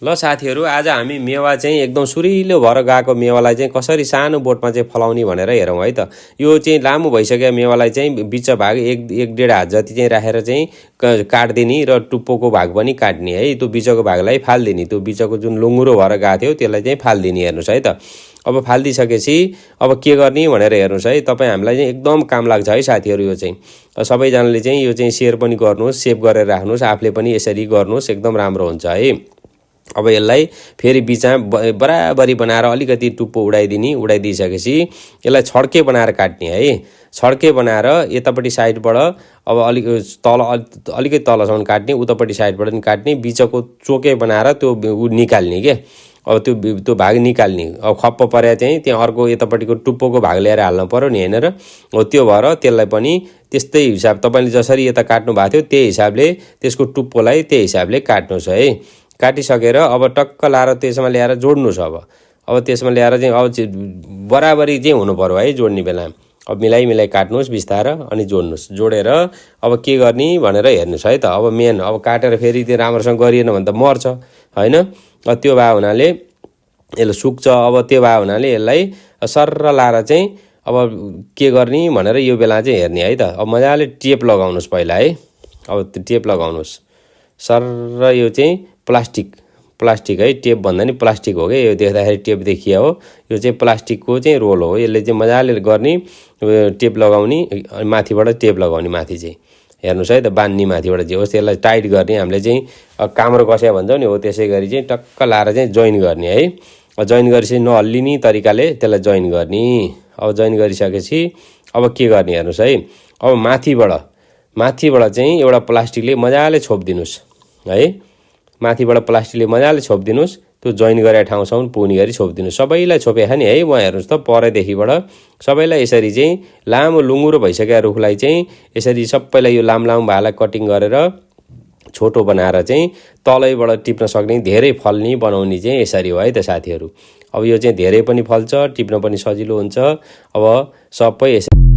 ल साथीहरु, आज हामी मेवा चाहिँ एकदम सुरिलो भएर गएको मेवालाई चाहिँ कसरी सानो बोटमा चाहिँ फलाउने भनेर हेरौँ है त। यो चाहिँ लामो भइसकेको मेवालाई चाहिँ बीच भाग एक डेढ हात जति चाहिँ राखेर चाहिँ काट्दिने र टुप्पोको भाग पनि काट्ने है। त्यो बीचको भागलाई फाल्दिने, त्यो बीचको जुन लुङ्गुरो भएर गएको थियो त्यसलाई चाहिँ फाल्दिने। हेर्नुस् है त। अब फालिदिसकेपछि अब के गर्ने भनेर हेर्नुस् है। तपाईँ हामीलाई चाहिँ एकदम काम लाग्छ है साथीहरु। यो चाहिँ सबैजनाले चाहिँ यो चाहिँ शेयर पनि गर्नुहोस्, सेभ गरेर राख्नुहोस्, आफूले पनि यसरी गर्नुहोस्, एकदम राम्रो हुन्छ है। अब यसलाई फेरि बीचमा बराबरी बनाएर अलिकति टुप्पो उडाइदिसकेपछि यसलाई छड्के बनाएर काट्ने है। छड्के बनाएर यतापट्टि साइडबाट अब अलिकति तलसम्म काट्ने, उतापट्टि साइडबाट पनि काट्ने, बीचको चोके बनाएर त्यो निकाल्ने के। अब त्यो भाग निकाल्ने। अब खप्प परे चाहिँ त्यहाँ अर्को यतापट्टिको टुप्पोको भाग ल्याएर हाल्नु पर्यो नि हैन र। हो त्यो भएर त्यसलाई पनि त्यस्तै हिसाब तपाईले जसरी यता काट्नु भएको थियो त्यही हिसाबले त्यसको टुप्पोलाई त्यही हिसाबले काट्नुस् है। काटिसकेर अब टक्क लाएर त्यसमा ल्याएर जोड्नुस्। अब त्यसमा ल्याएर चाहिँ अब बराबरी चाहिँ हुनु पर्यो है जोड्ने बेला। अब मिलाई काट्नुस् बिस्तारै अनि जोड्नुस्। जोडेर अब के गर्ने भनेर हेर्नुस् है त। अब मेन अब काटेर फेरि त्यो राम्रोसँग गरिएन भने त मर्छ हैन। त्यो भए हुनाले यसले सुक्छ। अब त्यो भए हुनाले यसलाई सर्र लाएर चाहिँ अब के गर्ने भनेर यो बेला चाहिँ हेर्ने है त। अब मजाले टेप लगाउनुस् पहिला है। अब त्यो टेप लगाउनुस् सर्र। यो चाहिँ प्लास्टिक है। टेप भन्दा नि प्लास्टिक हो के। यो देख्दाखेरि टेप देखिया हो, यो चाहिँ प्लास्टिकको चाहिँ रोल हो। यसले चाहिँ मजाले गर्ने टेप लगाउने, माथिबाट टेप लगाउने माथि चाहिँ हेर्नुस् है त। बान्ने माथिबाट चाहिँ होस् यसलाई टाइट गर्ने। हामीले चाहिँ काम्रो कस्या भन्छौँ नि, हो त्यसै गरी चाहिँ टक्क लाएर चाहिँ जोइन गर्ने है। जोइन गरेपछि नहल्लिने तरिकाले त्यसलाई जोइन गर्ने। अब जोइन गरिसकेपछि अब के गर्ने हेर्नुस् है। अब माथिबाट चाहिँ एउटा प्लास्टिकले मजाले छोपिदिनुस् है। माथिबाट प्लास्टिकले मजाले छोपिदिनुस्। त्यो जोइन गरेर ठाउँसम्म पुग्ने गरी छोपिदिनुस्। सबैलाई छोपेखा नि है। म हेर्नुस् त परैदेखिबाट सबैलाई यसरी चाहिँ लामो लुङ्गुरो भइसकेको रुखलाई चाहिँ यसरी सबैलाई यो लामो भाला कटिङ गरेर छोटो बनाएर चाहिँ तलैबाट टिप्न सक्ने, धेरै फल्ने बनाउने चाहिँ यसरी हो है त साथीहरु। अब यो चाहिँ धेरै पनि फल्छ, टिप्न पनि सजिलो हुन्छ। अब सबै यसरी